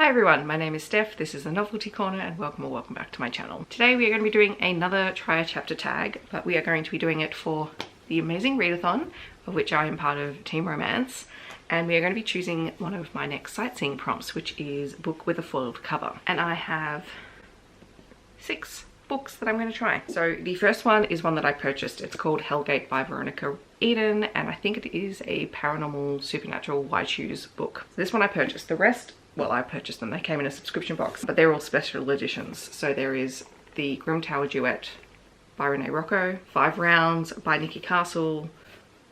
Hi everyone, my name is Steph, this is the Novelty Corner and welcome back to my channel. Today we are going to be doing another try a chapter tag, but we are going to be doing it for the amazing readathon, of which I am part of Team Romance, and we are going to be choosing one of my next sightseeing prompts, which is book with a foiled cover. And I have 6 books that I'm going to try. So the first one is one that I purchased. It's called Hellgate by Veronica, and I think it is a paranormal supernatural white shoes book. So this one I purchased. The rest, well, I purchased them, they came in a subscription box, but they're all special editions. So there is the Grim Tower Duet by Renee, Rocco, 5 Rounds by Nikki,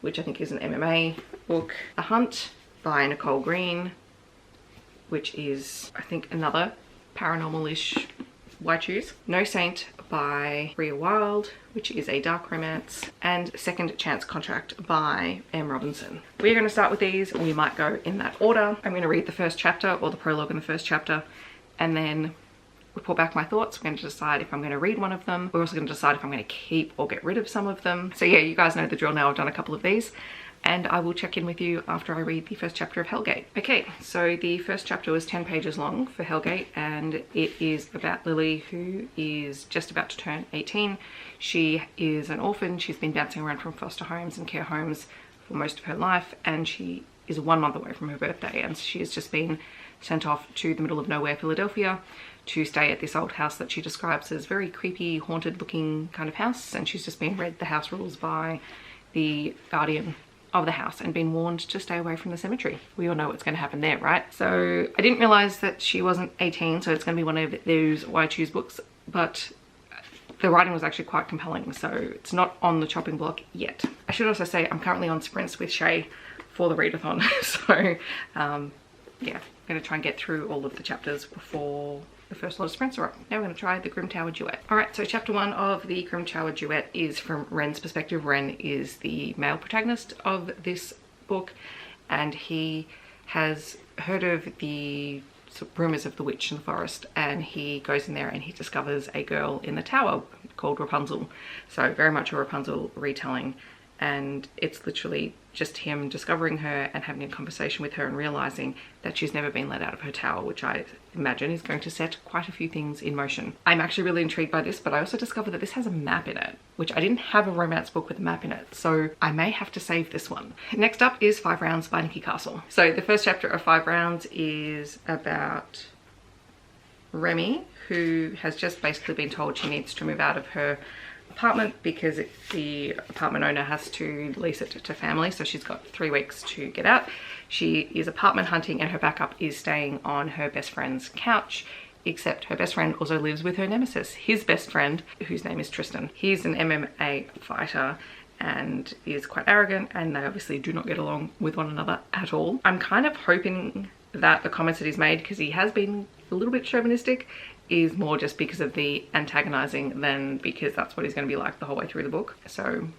which I think is an MMA book, The Hunt by Nichole Green, which is I think another paranormal-ish white shoes, No Saint by Ria Wilde, which is a dark romance, and Second Chance Contract by M. Robinson. We're going to start with these. We might go in that order. I'm going to read the first chapter or the prologue in the first chapter and then report back my thoughts. We're going to decide if I'm going to read one of them. We're also going to decide if I'm going to keep or get rid of some of them. So yeah, you guys know the drill now. I've done a couple of these and I will check in with you after I read the first chapter of Hellgate. Okay, so the first chapter was 10 pages long for Hellgate, and it is about Lily, who is just about to turn 18. She is an orphan. She's been bouncing around from foster homes and care homes for most of her life, and she is 1 month away from her birthday, and she has just been sent off to the middle of nowhere, Philadelphia, to stay at this old house that she describes as very creepy, haunted looking kind of house. And she's just been read the house rules by the guardian of the house and been warned to stay away from the cemetery. We all know what's going to happen there, right? So I didn't realize that she wasn't 18, so it's going to be one of those white shoes books, but the writing was actually quite compelling, so it's not on the chopping block yet. I should also say I'm currently on sprints with Shay for the readathon, so yeah, I'm going to try and get through all of the chapters before the first lot of sprints are up. Now we're going to try the Grim Tower Duet. Alright, so chapter 1 of the Grim Tower Duet is from Ren's perspective. Ren is the male protagonist of this book, and he has heard of the rumours of the witch in the forest, and he goes in there and he discovers a girl in the tower called Rapunzel. So very much a Rapunzel retelling, and it's literally just him discovering her and having a conversation with her and realizing that she's never been let out of her tower, which I imagine is going to set quite a few things in motion. I'm actually really intrigued by this, but I also discovered that this has a map in it, which I didn't have a romance book with a map in it, so I may have to save this one. Next up is 5 Rounds by Nikki. So the first chapter of 5 Rounds is about Remy, who has just basically been told she needs to move out of her apartment because the apartment owner has to lease it to family, so she's got 3 weeks to get out. She is apartment hunting and her backup is staying on her best friend's couch, except her best friend also lives with her nemesis, his best friend, whose name is Tristan. He's an MMA fighter and is quite arrogant, and they obviously do not get along with one another at all. I'm kind of hoping that the comments that he's made, because he has been a little bit chauvinistic, is more just because of the antagonizing than because that's what he's going to be like the whole way through the book. So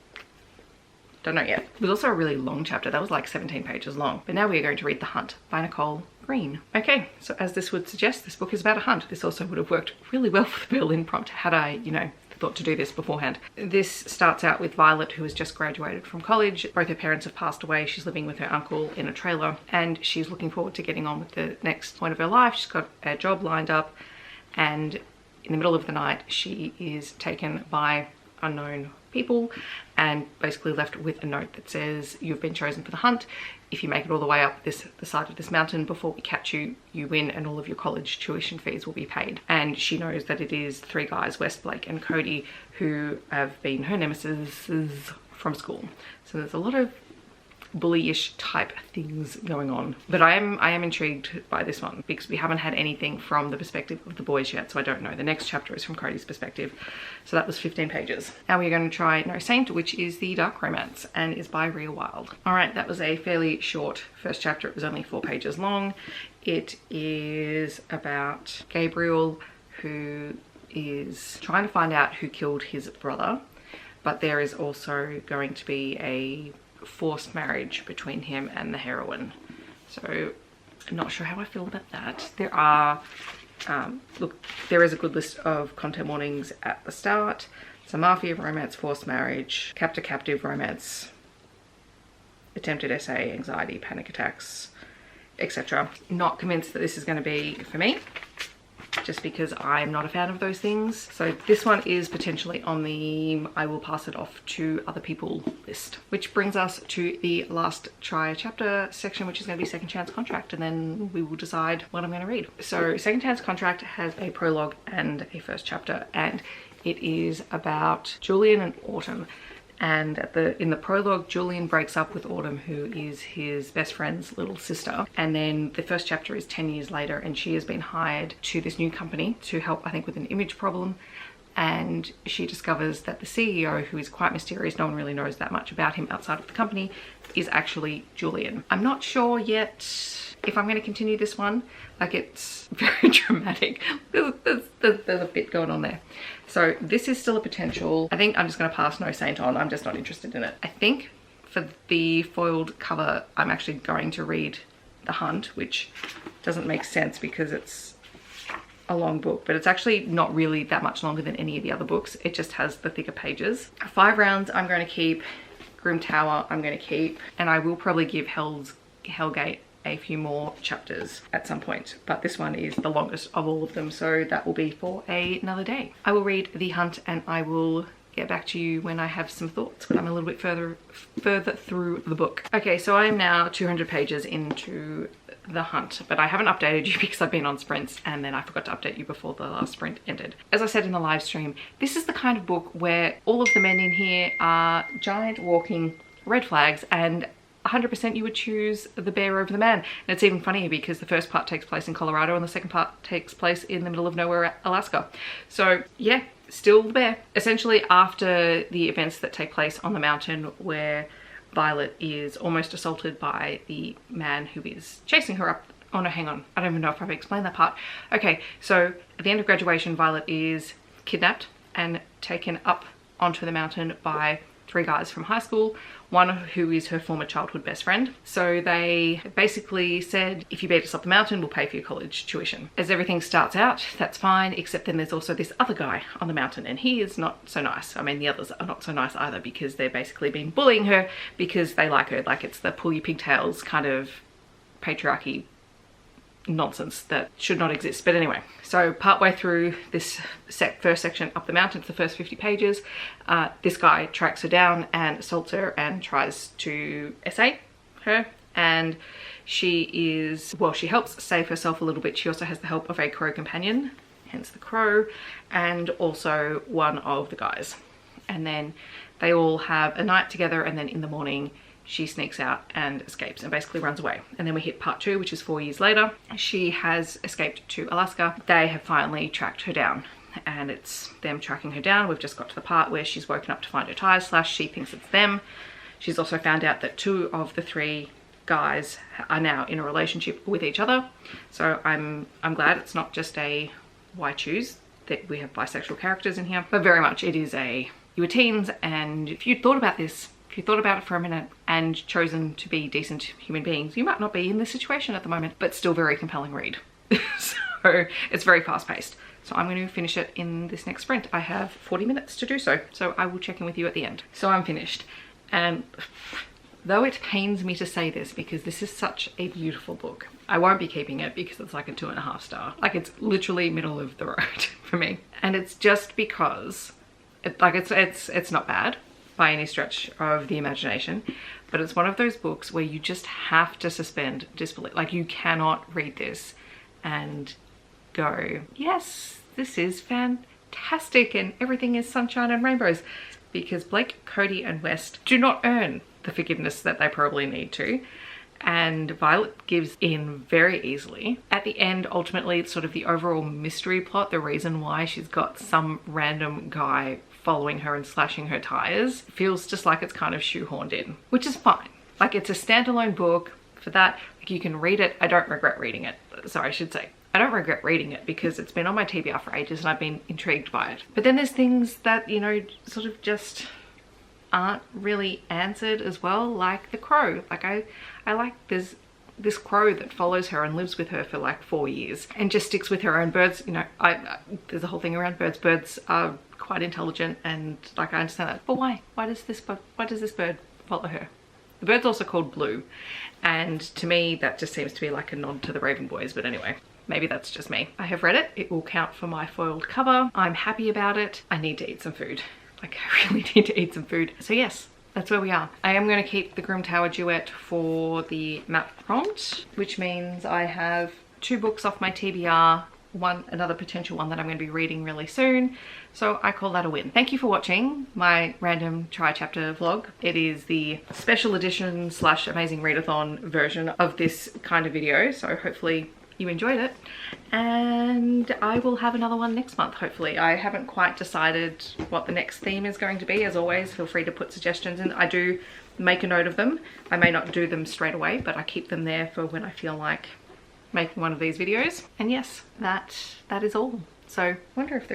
don't know yet. It was also a really long chapter. That was like 17 pages long. But now we are going to read The Hunt by Nichole Green. Okay, so as this would suggest, this book is about a hunt. This also would have worked really well for the Berlin prompt had I, you know, thought to do this beforehand. This starts out with Violet, who has just graduated from college. Both her parents have passed away. She's living with her uncle in a trailer, and she's looking forward to getting on with the next point of her life. She's got a job lined up, and in the middle of the night she is taken by unknown people and basically left with a note that says, "You've been chosen for the hunt. If you make it all the way up the side of this mountain before we catch you, you win, and all of your college tuition fees will be paid." And she knows that it is 3 guys, West, Blake and Cody, who have been her nemesis from school. So there's a lot of bully-ish type things going on, but I am intrigued by this one because we haven't had anything from the perspective of the boys yet, so I don't know. The next chapter is from Cody's perspective, so that was 15 pages. Now we're going to try No Saint, which is the dark romance and is by Ria Wilde. All right, that was a fairly short first chapter. It was only 4 pages long. It is about Gabriel, who is trying to find out who killed his brother, but there is also going to be a forced marriage between him and the heroine. So I'm not sure how I feel about that. There are look, there is a good list of content warnings at the start. So mafia, romance, forced marriage, captor-captive romance, attempted SA, anxiety, panic attacks, etc. Not convinced that this is going to be for me, just because I'm not a fan of those things. So this one is potentially on the I will pass it off to other people list. Which brings us to the last try chapter section, which is going to be Second Chance Contract, and then we will decide what I'm going to read. So Second Chance Contract has a prologue and a first chapter, and it is about Julian and Autumn. And in the prologue, Julian breaks up with Autumn, who is his best friend's little sister. And then the first chapter is 10 years later, and she has been hired to this new company to help, I think, with an image problem. And she discovers that the CEO, who is quite mysterious, no one really knows that much about him outside of the company, is actually Julian. I'm not sure yet if I'm going to continue this one. Like, it's very dramatic. There's a bit going on there. So this is still a potential. I think I'm just going to pass No Saint on. I'm just not interested in it. I think for the foiled cover, I'm actually going to read The Hunt, which doesn't make sense because it's a long book, but it's actually not really that much longer than any of the other books. It just has the thicker pages. 5 rounds I'm going to keep. Grim Tower I'm going to keep, and I will probably give Hellgate a few more chapters at some point, but this one is the longest of all of them, so that will be for another day. I will read The Hunt and I will get back to you when I have some thoughts, but I'm a little bit further through the book. Okay, so I am now 200 pages into The Hunt, but I haven't updated you because I've been on sprints, and then I forgot to update you before the last sprint ended. As I said in the live stream, this is the kind of book where all of the men in here are giant walking red flags, and 100% you would choose the bear over the man. And it's even funnier because the first part takes place in Colorado and the second part takes place in the middle of nowhere, Alaska. So yeah, still the bear. Essentially, after the events that take place on the mountain where Violet is almost assaulted by the man who is chasing her up. Oh no, hang on. I don't even know if I've explained that part. Okay, so at the end of graduation, Violet is kidnapped and taken up onto the mountain by 3 guys from high school, one who is her former childhood best friend. So they basically said, if you beat us up the mountain, we'll pay for your college tuition. As everything starts out, that's fine, except then there's also this other guy on the mountain, and he is not so nice. I mean, the others are not so nice either, because they're basically been bullying her because they like her. Like, it's the pull your pigtails kind of patriarchy nonsense that should not exist. But anyway, so partway through this first section up the mountain, for the first 50 pages, this guy tracks her down and assaults her and tries to essay her, and she is, well, she helps save herself a little bit. She also has the help of a crow companion, hence the crow, and also one of the guys. And then they all have a night together, and then in the morning she sneaks out and escapes and basically runs away. And then we hit part 2, which is 4 years later. She has escaped to Alaska. They have finally tracked her down, and it's them tracking her down. We've just got to the part where she's woken up to find her tires slashed. She thinks it's them. She's also found out that 2 of the 3 guys are now in a relationship with each other. So I'm glad it's not just a why choose, that we have bisexual characters in here, but very much it is a, you were teens, and if you thought about this, if you thought about it for a minute and chosen to be decent human beings, you might not be in this situation at the moment, but still very compelling read. So it's very fast paced. So I'm going to finish it in this next sprint. I have 40 minutes to do so. So I will check in with you at the end. So I'm finished. And though it pains me to say this because this is such a beautiful book, I won't be keeping it because it's like a 2.5 star. Like, it's literally middle of the road for me. And it's just because it's not bad by any stretch of the imagination, but it's one of those books where you just have to suspend disbelief. Like, you cannot read this and go, yes, this is fantastic and everything is sunshine and rainbows, because Blake, Cody and West do not earn the forgiveness that they probably need to, and Violet gives in very easily. At the end, ultimately, it's sort of the overall mystery plot, the reason why she's got some random guy following her and slashing her tires, feels just like it's kind of shoehorned in, which is fine. Like, it's a standalone book for that. Like, you can read it. I don't regret reading it. Sorry, I should say, I don't regret reading it because it's been on my TBR for ages and I've been intrigued by it. But then there's things that, you know, sort of just aren't really answered as well, like the crow. Like, I like there's this crow that follows her and lives with her for like 4 years and just sticks with her. And birds, you know, there's a whole thing around birds. Birds are quite intelligent, and like, I understand that, but why does this bird follow her? The bird's also called Blue, and to me that just seems to be like a nod to the Raven Boys, but anyway, maybe that's just me. I have read it. It will count for my foiled cover. I'm happy about it. I need to eat some food. Like, I really need to eat some food. So yes, that's where we are. I am going to keep the Grim Tower Duet for the map prompt, which means I have 2 books off my TBR, another potential one that I'm going to be reading really soon. So I call that a win. Thank you for watching my random try chapter vlog. It is the special edition / amazing readathon version of this kind of video. So hopefully you enjoyed it, and I will have another one next month, hopefully. I haven't quite decided what the next theme is going to be. As always, feel free to put suggestions in. I do make a note of them. I may not do them straight away, but I keep them there for when I feel like making one of these videos. And yes, that is all. So I wonder if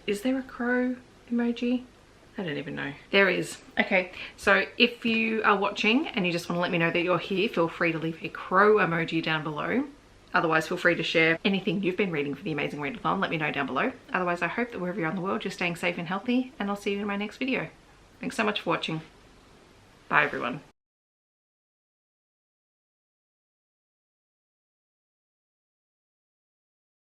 is there a crow emoji? I don't even know. There is. Okay, so if you are watching and you just want to let me know that you're here, feel free to leave a crow emoji down below. Otherwise, feel free to share anything you've been reading for the Amazing Readathon. Let me know down below. Otherwise, I hope that wherever you're in the world, you're staying safe and healthy, and I'll see you in my next video. Thanks so much for watching. Bye, everyone.